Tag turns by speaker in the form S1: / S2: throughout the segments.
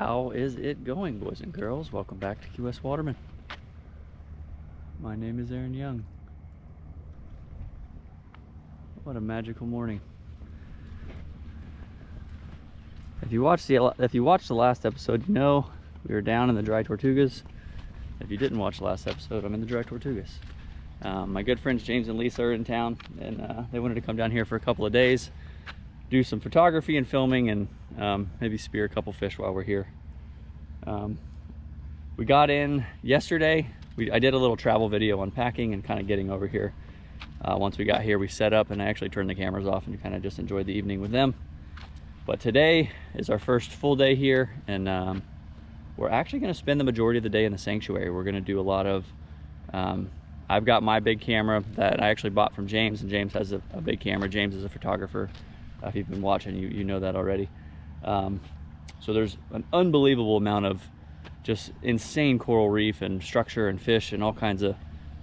S1: How is it going, boys and girls? Welcome back to QS Waterman. My name is Aaron Young. What a magical morning. If you watched the last episode, you know we were down in the dry Tortugas. If you didn't watch the last episode, I'm in the dry Tortugas. My good friends James and Lisa are in town, and they wanted to come down here for a couple of days, do some photography and filming, and maybe spear a couple fish while we're here. We got in yesterday. I did a little travel video unpacking and kind of getting over here. Once we got here, we set up, and I actually turned the cameras off and kind of just enjoyed the evening with them. But today is our first full day here, and we're actually going to spend the majority of the day in the sanctuary. We're going to do a lot of I've got my big camera that I actually bought from James, and James has a big camera. James is a photographer. If you've been watching, you know that already. So there's an unbelievable amount of just insane coral reef and structure and fish and all kinds of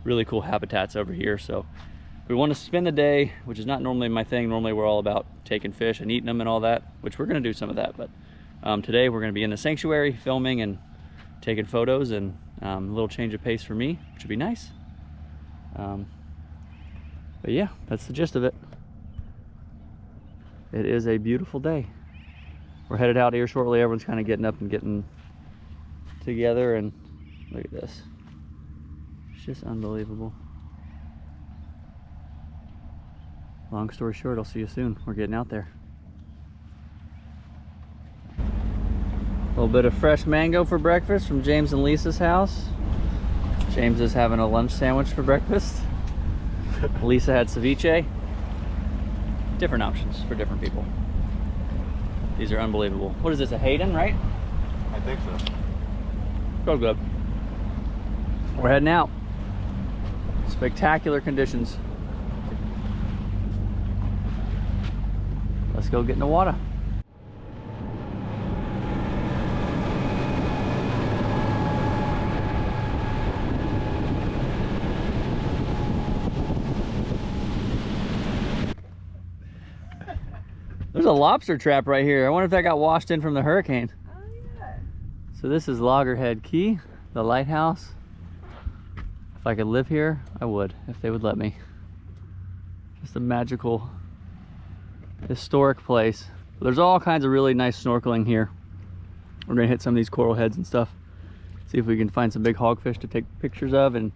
S1: really cool habitats over here. So we want to spend the day, which is not normally my thing. Normally we're all about taking fish and eating them and all that, which we're going to do some of that. But today we're going to be in the sanctuary filming and taking photos, and a little change of pace for me, which would be nice. But yeah, that's the gist of it. It is a beautiful day. We're headed out here shortly. Everyone's kind of getting up and getting together, and look at this. It's just unbelievable. Long story short, I'll see you soon. We're getting out there. A little bit of fresh mango for breakfast from James and Lisa's house. James is having a lunch sandwich for breakfast. Lisa had ceviche. Different options for different people. These are unbelievable. What is this, a Hayden, right?
S2: I think so.
S1: Go good. We're heading out. Spectacular conditions. Let's go get in the water. There's a lobster trap right here. I wonder if that got washed in from the hurricane.
S3: Oh yeah.
S1: So this is Loggerhead Key, the lighthouse. If I could live here, I would, if they would let me. Just a magical, historic place. There's all kinds of really nice snorkeling here. We're gonna hit some of these coral heads and stuff. See if we can find some big hogfish to take pictures of, and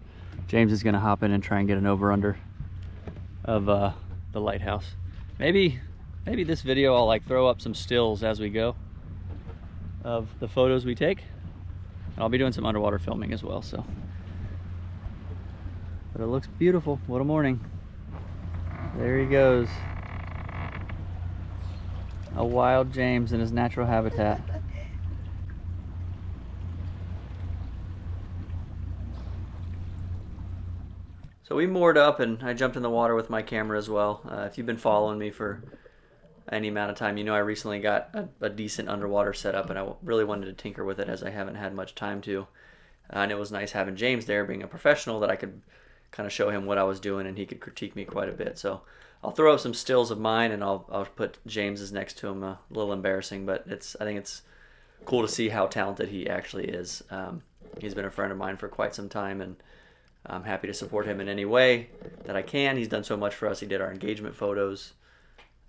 S1: James is gonna hop in and try and get an over-under of the lighthouse. Maybe this video I'll like throw up some stills as we go of the photos we take. And I'll be doing some underwater filming as well, so. But it looks beautiful. What a morning. There he goes. A wild James in his natural habitat. So we moored up, and I jumped in the water with my camera as well. If you've been following me for any amount of time, you know I recently got a decent underwater setup, and I really wanted to tinker with it as I haven't had much time to. And it was nice having James there, being a professional, that I could kind of show him what I was doing, and he could critique me quite a bit. So I'll throw up some stills of mine, and I'll put James's next to him. A little embarrassing, but I think it's cool to see how talented he actually is. He's been a friend of mine for quite some time, and I'm happy to support him in any way that I can. He's done so much for us. He did our engagement photos.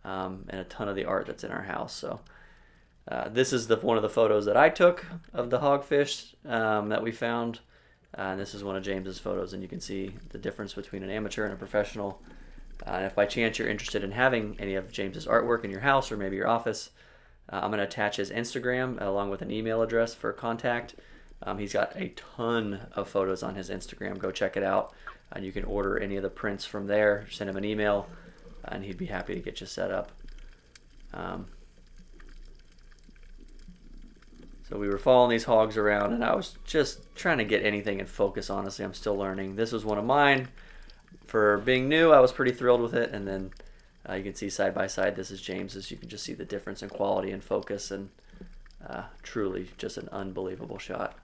S1: And a ton of the art that's in our house. So this is one of the photos that I took of the hogfish that we found. And this is one of James's photos, and you can see the difference between an amateur and a professional. And if by chance you're interested in having any of James's artwork in your house or maybe your office, I'm going to attach his Instagram along with an email address for contact. He's got a ton of photos on his Instagram. Go check it out, and you can order any of the prints from there. Send him an email, and he'd be happy to get you set up. So we were following these hogs around, and I was just trying to get anything in focus. Honestly, I'm still learning. This was one of mine. For being new, I was pretty thrilled with it. And then you can see side by side, this is James's. You can just see the difference in quality and focus, and truly just an unbelievable shot.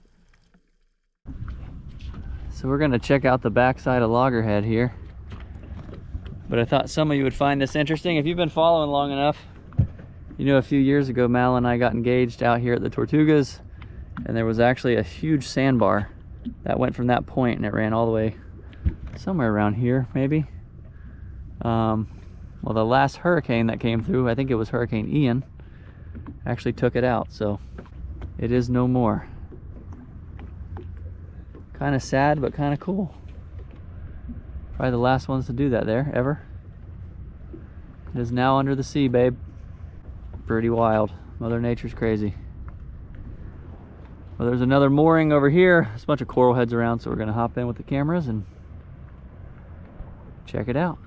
S1: So we're gonna check out the backside of Loggerhead here. But I thought some of you would find this interesting. If you've been following long enough, You know, a few years ago, Mal and I got engaged out here at the Tortugas, and there was actually a huge sandbar that went from that point, and it ran all the way somewhere around here, maybe. Well, the last hurricane that came through, I think it was Hurricane Ian, actually took it out, so it is no more. Kind of sad, but kind of cool. Probably the last ones to do that there, ever. It is now under the sea, babe. Pretty wild. Mother Nature's crazy. Well, there's another mooring over here. There's a bunch of coral heads around, so we're gonna hop in with the cameras and check it out.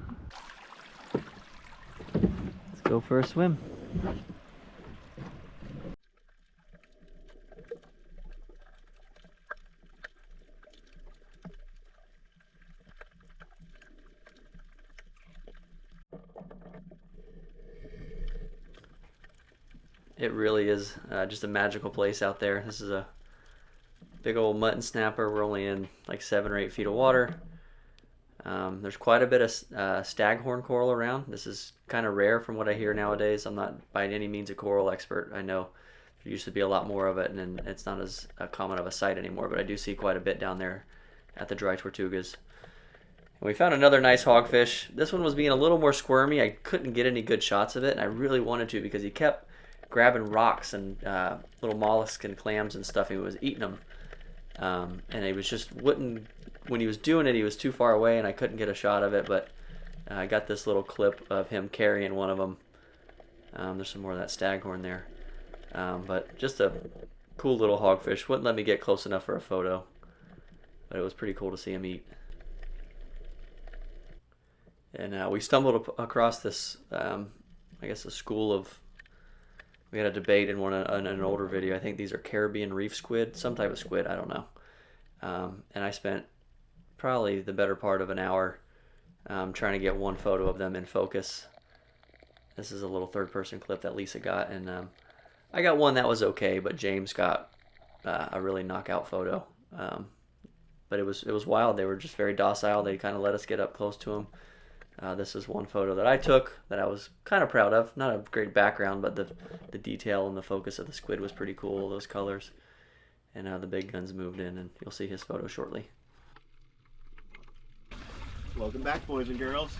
S1: Let's go for a swim. It really is just a magical place out there. This is a big old mutton snapper. We're only in like 7 or 8 feet of water. There's quite a bit of staghorn coral around. This is kind of rare from what I hear nowadays. I'm not by any means a coral expert. I know there used to be a lot more of it, and it's not as common of a sight anymore, but I do see quite a bit down there at the dry Tortugas. And we found another nice hogfish. This one was being a little more squirmy. I couldn't get any good shots of it, and I really wanted to because he kept grabbing rocks and little mollusks and clams and stuff. He was eating them, and he was just wouldn't. When he was doing it, he was too far away, and I couldn't get a shot of it. But I got this little clip of him carrying one of them. There's some more of that staghorn there, but just a cool little hogfish. Wouldn't let me get close enough for a photo, but it was pretty cool to see him eat. And we stumbled across this, I guess, a school of. We had a debate in an older video. I think these are Caribbean reef squid, some type of squid, I don't know. And I spent probably the better part of an hour trying to get one photo of them in focus. This is a little third-person clip that Lisa got, and I got one that was okay, but James got a really knockout photo. But it was wild. They were just very docile. They kind of let us get up close to them. This is one photo that I took that I was kind of proud of. Not a great background, but the detail and the focus of the squid was pretty cool, those colors. And the big guns moved in, and you'll see his photo shortly.
S2: Welcome back, boys and girls.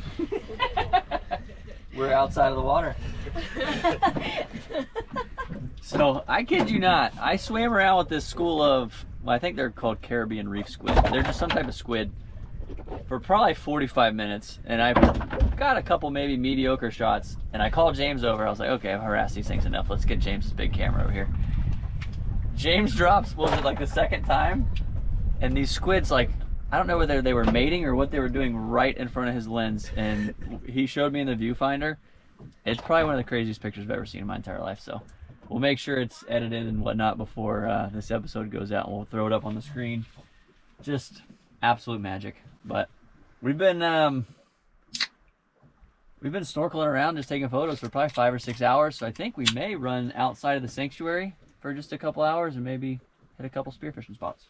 S1: We're outside of the water. So, I kid you not, I swam around with this school of, well, I think they're called Caribbean reef squid. They're just some type of squid for probably 45 minutes, and I got a couple maybe mediocre shots, and I called James over. I was like, okay, I've harassed these things enough. Let's get James's big camera over here. James drops, was it like the second time? And these squids, like, I don't know whether they were mating or what they were doing right in front of his lens, and he showed me in the viewfinder. It's probably one of the craziest pictures I've ever seen in my entire life, so we'll make sure it's edited and whatnot before this episode goes out, and we'll throw it up on the screen. Just absolute magic. But we've been snorkeling around, just taking photos for probably 5 or 6 hours. So I think we may run outside of the sanctuary for just a couple hours and maybe hit a couple spearfishing spots.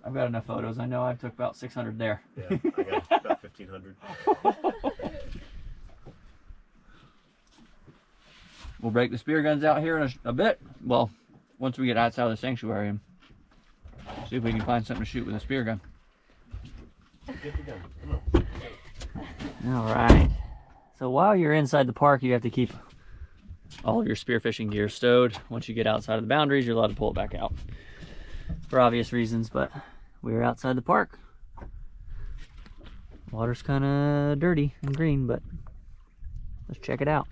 S1: I've got enough photos. I know I took about 600 there.
S2: Yeah, I got about 1,500.
S1: We'll break the spear guns out here in a bit. Well, once we get outside of the sanctuary and see if we can find something to shoot with a spear gun.
S2: Get the gun. Come on.
S1: All right. So while you're inside the park, you have to keep all of your spearfishing gear stowed. Once you get outside of the boundaries, you're allowed to pull it back out for obvious reasons, but we're outside the park. Water's kind of dirty and green, but let's check it out.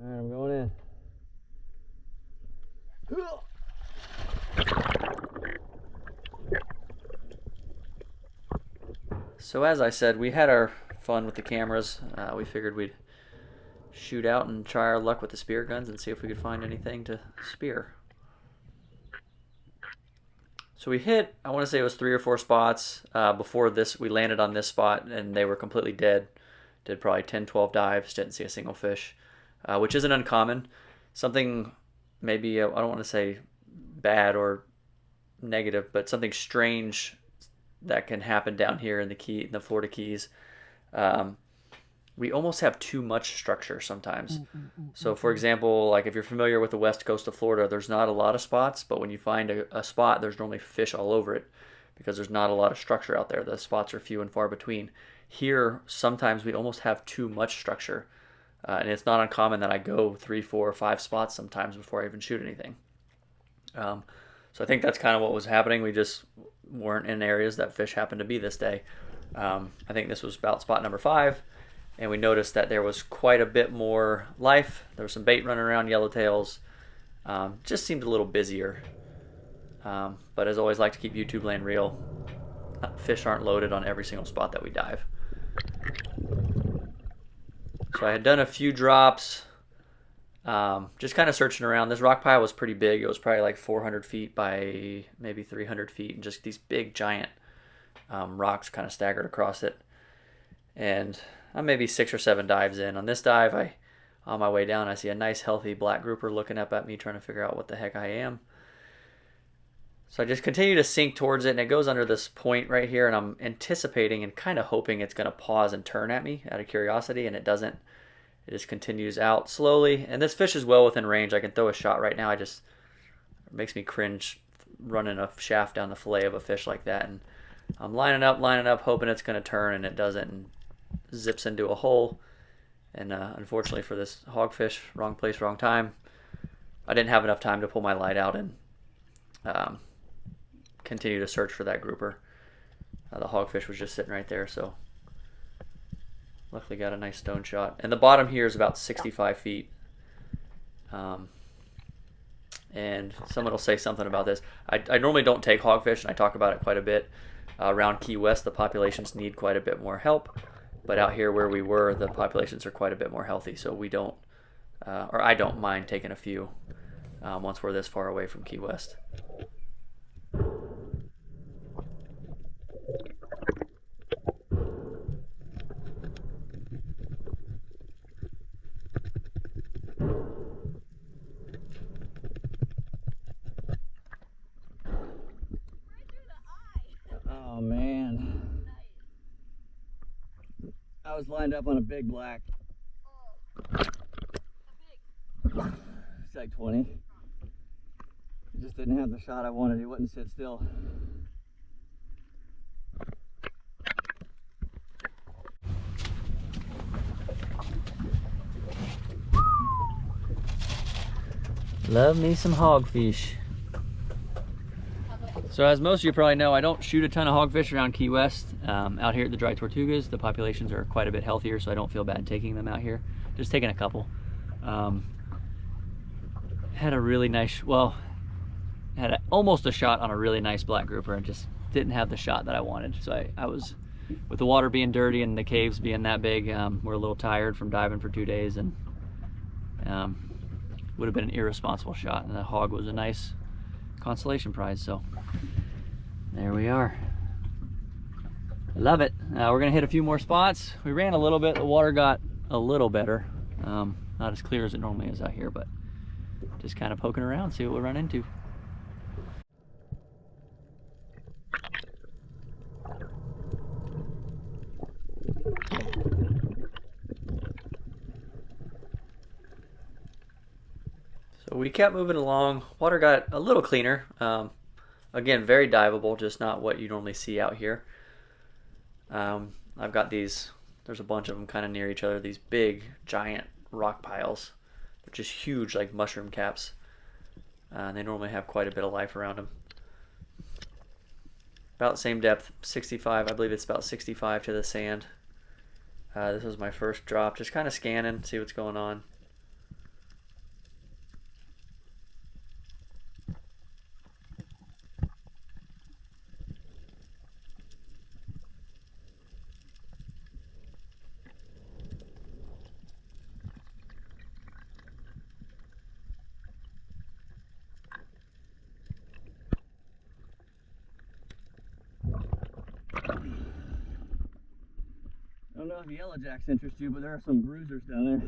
S1: All right, I'm going in. So as I said, we had our fun with the cameras. We figured we'd shoot out and try our luck with the spear guns and see if we could find anything to spear. So we hit, I want to say it was 3 or 4 spots. Before this, we landed on this spot and they were completely dead. Did probably 10, 12 dives, didn't see a single fish, which isn't uncommon. Something maybe, I don't want to say bad or negative, but something strange that can happen down here in the Florida Keys. we almost have too much structure sometimes. So, for example, like if you're familiar with the west coast of Florida, there's not a lot of spots, but when you find a spot, there's normally fish all over it because there's not a lot of structure out there. The spots are few and far between. Here, sometimes we almost have too much structure, and it's not uncommon that I go 3, 4, 5 spots sometimes before I even shoot anything. So I think that's kind of what was happening. We just weren't in areas that fish happened to be this day. I think this was about spot number 5, and we noticed that there was quite a bit more life. There was some bait running around, yellowtails. Just seemed a little busier. But as always, like to keep YouTube land real. Fish aren't loaded on every single spot that we dive. So I had done a few drops. Just kind of searching around. This rock pile was pretty big. It was probably like 400 feet by maybe 300 feet, and just these big giant rocks kind of staggered across it. And I'm maybe 6 or 7 dives in. On this dive, on my way down, I see a nice healthy black grouper looking up at me, trying to figure out what the heck I am. So I just continue to sink towards it, and it goes under this point right here, and I'm anticipating and kind of hoping it's going to pause and turn at me out of curiosity, and it doesn't. It just continues out slowly, and this fish is well within range. I can throw a shot right now. It makes me cringe running a shaft down the fillet of a fish like that, and I'm lining up, hoping it's going to turn, and it doesn't, and zips into a hole. And unfortunately for this hogfish, wrong place, wrong time. I didn't have enough time to pull my light out and continue to search for that grouper. The hogfish was just sitting right there, so luckily got a nice stone shot. And the bottom here is about 65 feet. And someone will say something about this. I normally don't take hogfish, and I talk about it quite a bit. Around Key West, the populations need quite a bit more help. But out here where we were, the populations are quite a bit more healthy, so we don't, or I don't mind taking a few once we're this far away from Key West.
S3: Oh man. I was lined up on a big black. It's like 20. It just didn't have the shot I wanted. He wouldn't sit still. Love me some hogfish. So as most of you probably know, I don't shoot a ton of hogfish around Key West. Out here at the dry Tortugas, the populations are quite a bit healthier, so I don't feel bad taking them out here. Just taking a couple. Had a really nice, well, had almost a shot on a really nice black grouper and just didn't have the shot that I wanted. So I was, with the water being dirty and the caves being that big, we're a little tired from diving for 2 days, and would have been an irresponsible shot, and the hog was a nice consolation prize. So there we are. I love it. We're gonna hit a few more spots. We ran a little bit. The water got a little better. Not as clear as it normally is out here, but just kind of poking around, see what we run into.
S1: So we kept moving along. Water got a little cleaner. Again, very diveable, just not what you normally see out here. I've got these, there's a bunch of them kind of near each other, these big, giant rock piles. They're just huge, like mushroom caps. And they normally have quite a bit of life around them. About the same depth, 65, I believe it's about 65 to the sand. This was my first drop, just kind of scanning, see what's going on.
S3: I don't know if yellowjacks interest you, but there are some bruisers down there.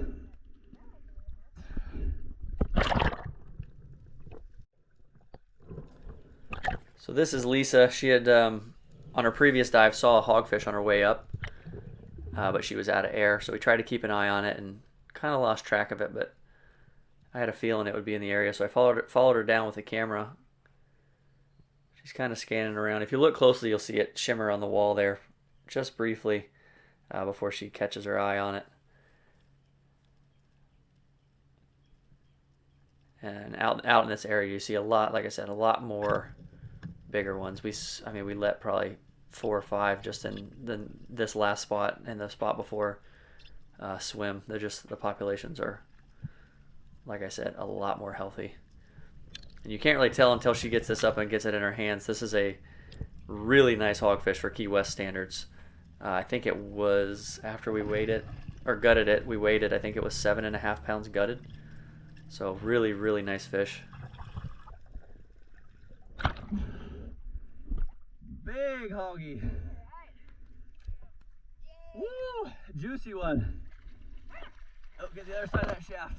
S1: So this is Lisa. She had, on her previous dive, saw a hogfish on her way up. but she was out of air. So we tried to keep an eye on it and kind of lost track of it, but I had a feeling it would be in the area, so I followed her down with the camera. She's kind of scanning around. If you look closely, you'll see it shimmer on the wall there just briefly before she catches her eye on it. And out in this area, you see a lot, like I said, a lot more bigger ones. We let probably 4 or 5 just in this last spot and the spot before swim. The populations are, like I said, a lot more healthy. And you can't really tell until she gets this up and gets it in her hands. This is a really nice hogfish for Key West standards. I think it was after we weighed it, or gutted it, we weighed it, I think it was 7.5 pounds gutted. So really, really nice fish.
S3: Big hoggy. Woo! Juicy one. Oh, get the other side of that shaft.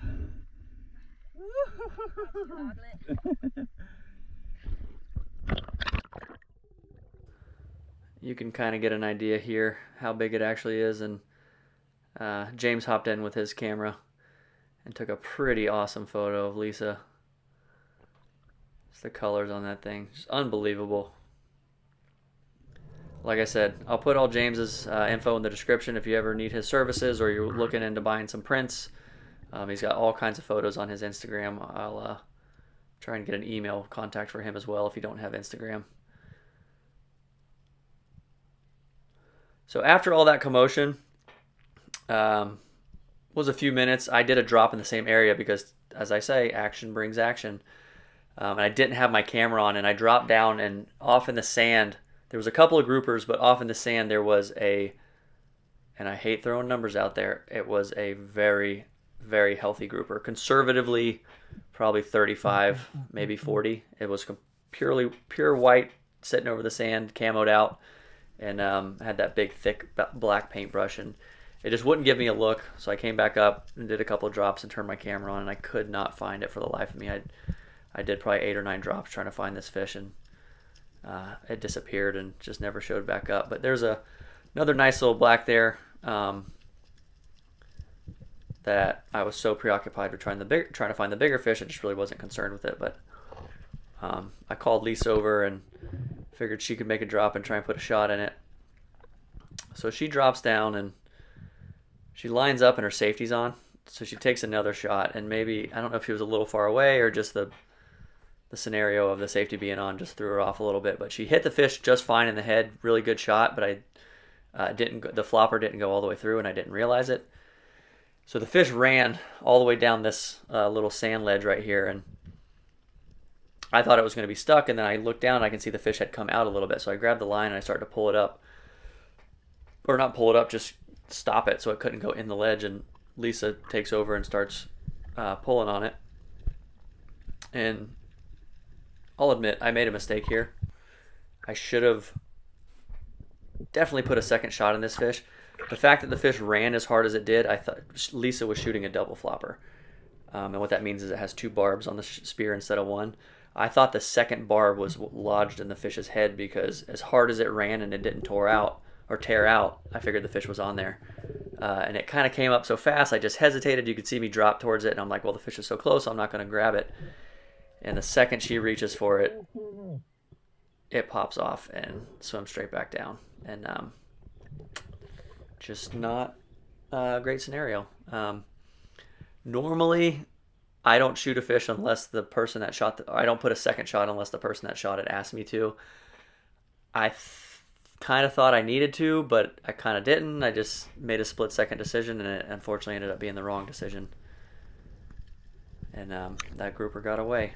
S1: You can kind of get an idea here how big it actually is, and James hopped in with his camera and took a pretty awesome photo of Lisa. Just the colors on that thing, just unbelievable. Like I said, I'll put all James's info in the description if you ever need his services or you're looking into buying some prints. He's got all kinds of photos on his Instagram. I'll try and get an email contact for him as well if you don't have Instagram. So after all that commotion, was a few minutes. I did a drop in the same area because, as I say, action brings action. And I didn't have my camera on, and I dropped down, and off in the sand, there was a couple of groupers, but off in the sand there was and I hate throwing numbers out there, it was a very, very healthy grouper. Conservatively, probably 35, maybe 40. It was pure white, sitting over the sand, camoed out, and had that big, thick black paintbrush, and it just wouldn't give me a look. So I came back up and did a couple of drops and turned my camera on, and I could not find it for the life of me. I did probably 8 or 9 drops trying to find this fish, and it disappeared and just never showed back up. But there's another nice little black there that I was so preoccupied with trying to find the bigger fish, I just really wasn't concerned with it. But I called Lisa over and figured she could make a drop and try and put a shot in it. So she drops down and she lines up and her safety's on. So she takes another shot, and maybe, I don't know if she was a little far away or just the scenario of the safety being on just threw her off a little bit. But she hit the fish just fine in the head, really good shot, but the flopper didn't go all the way through, and I didn't realize it. So the fish ran all the way down this little sand ledge right here, and I thought it was going to be stuck, and then I looked down and I can see the fish had come out a little bit. So I grabbed the line and I started to pull it up. Or not pull it up, just stop it so it couldn't go in the ledge, and Lisa takes over and starts pulling on it. And I'll admit, I made a mistake here. I should have definitely put a second shot in this fish. The fact that the fish ran as hard as it did, I thought Lisa was shooting a double flopper. And what that means is it has 2 barbs on the spear instead of 1. I thought the second barb was lodged in the fish's head because as hard as it ran and it didn't tear out, I figured the fish was on there. And it kind of came up so fast, I just hesitated. You could see me drop towards it, and I'm like, well, the fish is so close, I'm not going to grab it. And the second she reaches for it, it pops off and swims straight back down. And just not a great scenario. Normally, I don't shoot a fish unless the person that shot I don't put a second shot unless the person that shot it asked me to. I kind of thought I needed to, but I kind of didn't. I just made a split-second decision, and it unfortunately ended up being the wrong decision. And that grouper got away.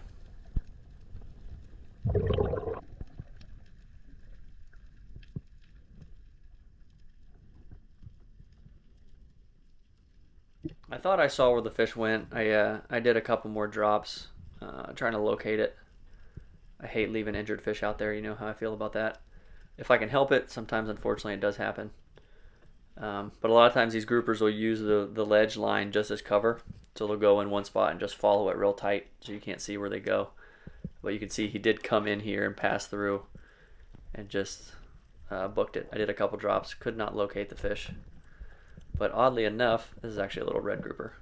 S1: I thought I saw where the fish went. I did a couple more drops trying to locate it. I hate leaving injured fish out there. You know how I feel about that. If I can help it, sometimes unfortunately it does happen. But a lot of times these groupers will use the ledge line just as cover. So they'll go in one spot and just follow it real tight so you can't see where they go. But you can see he did come in here and pass through and just booked it. I did a couple drops, could not locate the fish. But oddly enough, this is actually a little red grouper.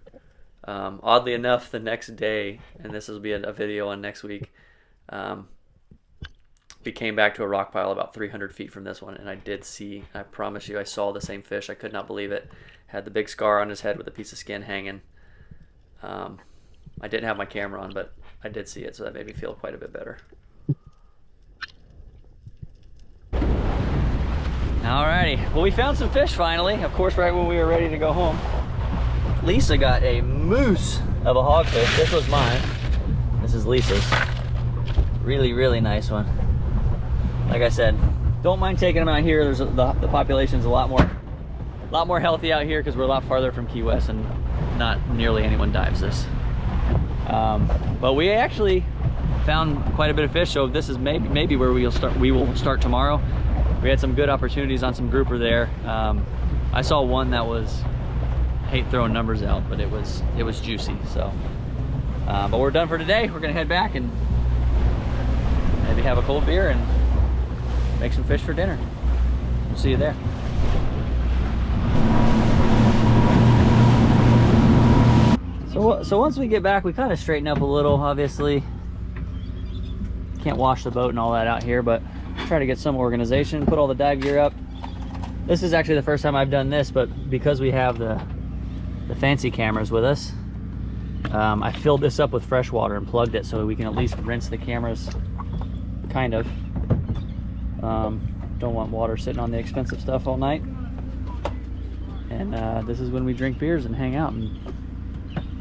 S1: Oddly enough, the next day, and this will be a video on next week, we came back to a rock pile about 300 feet from this one, and I did see, I promise you, I saw the same fish. I could not believe it. Had the big scar on his head with a piece of skin hanging. I didn't have my camera on, but I did see it, so that made me feel quite a bit better.
S3: Alrighty, well, we found some fish finally, of course, right when we were ready to go home. Lisa got a moose of a hogfish. This was mine. This is Lisa's. Really, really nice one. Like I said, don't mind taking them out here. There's the population's a lot more healthy out here because we're a lot farther from Key West and not nearly anyone dives this. But we actually found quite a bit of fish, so this is maybe where we will start tomorrow. We had some good opportunities on some grouper there. I saw one that was, I hate throwing numbers out, but it was juicy. So, but we're done for today. We're gonna head back and maybe have a cold beer and make some fish for dinner. We'll see you there. So once we get back, we kind of straighten up a little. Obviously, can't wash the boat and all that out here, but try to get some organization, put all the dive gear up. This is actually the first time I've done this, but because we have the fancy cameras with us, I filled this up with fresh water and plugged it so we can at least rinse the cameras, kind of. Don't want water sitting on the expensive stuff all night. And this is when we drink beers and hang out and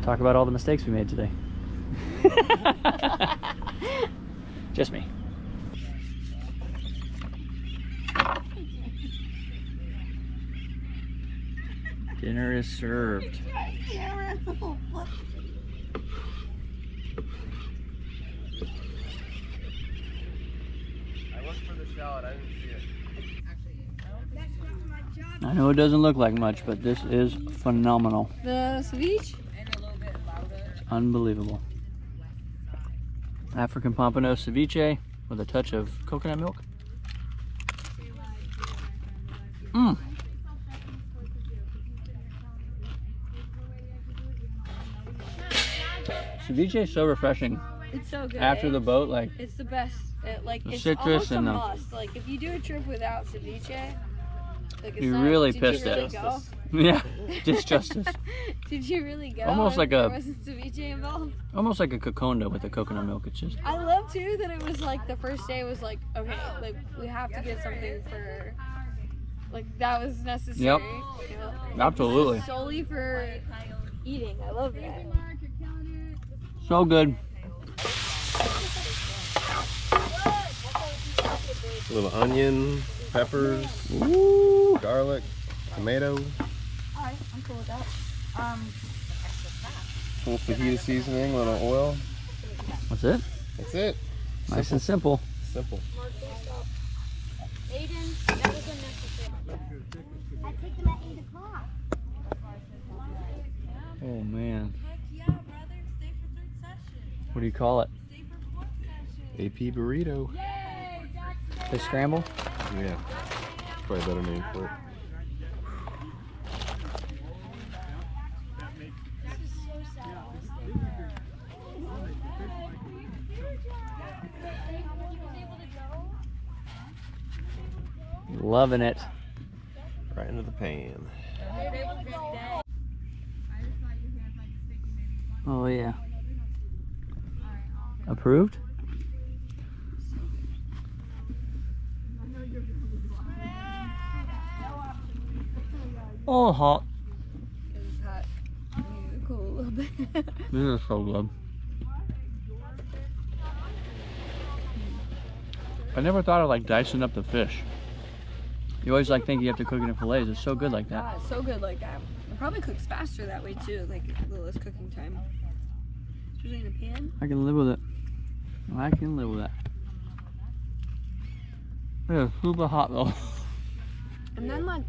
S3: talk about all the mistakes we made today. Just me. Dinner is served.
S2: I looked for the shell and I didn't see it.
S3: I know it doesn't look like much, but this is phenomenal.
S4: The ceviche?
S3: Unbelievable. African pompano ceviche with a touch of coconut milk. Mmm. Ceviche is so refreshing.
S4: It's so good.
S3: After the boat, like
S4: it's the best. Like
S3: the
S4: it's
S3: citrus
S4: almost a
S3: and the
S4: must. Like if you do a trip without ceviche, like it's
S3: You
S4: not,
S3: really
S4: did
S3: pissed
S4: you really
S3: it.
S4: go?
S3: yeah, just justice.
S4: Did you really go?
S3: Almost
S4: if
S3: like
S4: there
S3: a-
S4: wasn't ceviche involved.
S3: Almost like a coconda with the coconut milk. It's just
S4: I love too that it was like the first day was like, okay, like we have to get something for, like that was necessary.
S3: Yep.
S4: You know?
S3: Absolutely.
S4: Solely for eating. I love that.
S3: so good.
S2: A little onion, peppers,
S3: Ooh.
S2: garlic, tomato,
S4: Alright, I'm cool with that.
S2: little fajita seasoning, a little oil.
S3: That's it.
S2: That's it.
S3: Nice and simple.
S2: Simple.
S5: Aiden, that was unnecessary. I take them at 8 o'clock.
S3: Oh man.
S6: Heck yeah, brother. Stay for third session.
S3: What do you call it?
S6: Stay for fourth session.
S2: AP burrito.
S3: Fish scramble?
S2: Yeah. Probably a better name for it.
S3: Loving it.
S2: Right into the pan.
S3: Oh yeah. Approved? Oh, hot.
S4: It's hot. You need to cool a little bit.
S3: This is so good. I never thought of like dicing up the fish. You always like think you have to cook it in fillets. It's so good like that.
S4: Ah, it's so good like that. It probably cooks faster that way too, like a little less cooking time. Especially in a pan.
S3: I can live with it. I can live with that. It's super hot though.
S4: And then like,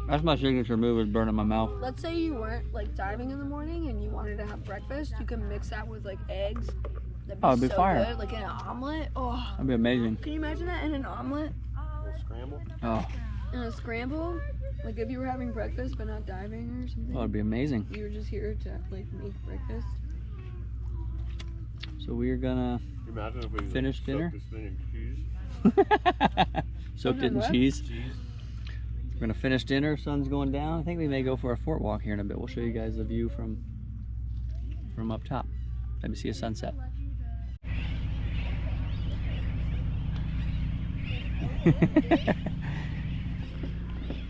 S3: That's my signature move, is burning my mouth.
S4: let's say you weren't like diving in the morning and you wanted to have breakfast, you can mix that with like eggs. That'd be
S3: Oh, it'd be
S4: so
S3: fire.
S4: good. Like in an omelet. Oh,
S3: That'd be amazing.
S4: can you imagine that in an omelet?
S2: A little scramble.
S3: Oh,
S4: In a scramble? Like if you were having breakfast but not diving or something.
S3: Oh, it'd be amazing.
S4: You were just here to like make breakfast.
S3: So we're gonna
S2: Imagine if we
S3: finish dinner.
S2: This thing in cheese.
S3: Soaked it in
S4: What?
S3: cheese. We're gonna finish dinner. Sun's going down. I think we may go for a fort walk here in a bit. We'll show you guys the view from up top. Let me see a sunset.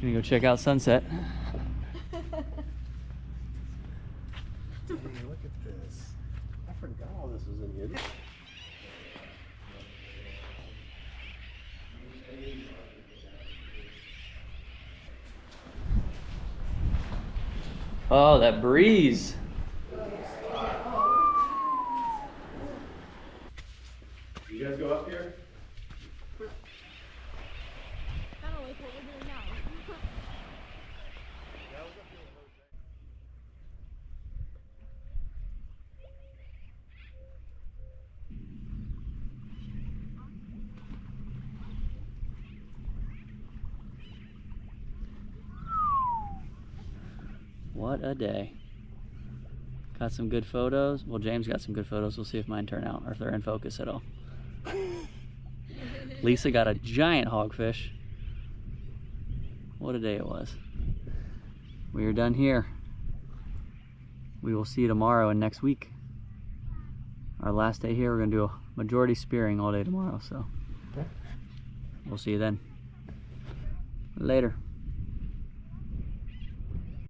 S3: Gonna go check out sunset.
S2: Hey, look at this. I forgot all this was in here.
S3: Oh, that breeze.
S2: You guys go up here?
S4: Kind of like what we're doing now.
S3: What a day. Got some good photos. Well, James got some good photos. We'll see if mine turn out or if they're in focus at all. Lisa got a giant hogfish. What a day it was. We are done here. We will see you tomorrow and next week. Our last day here, we're gonna do a majority spearing all day tomorrow, so we'll see you then. Later.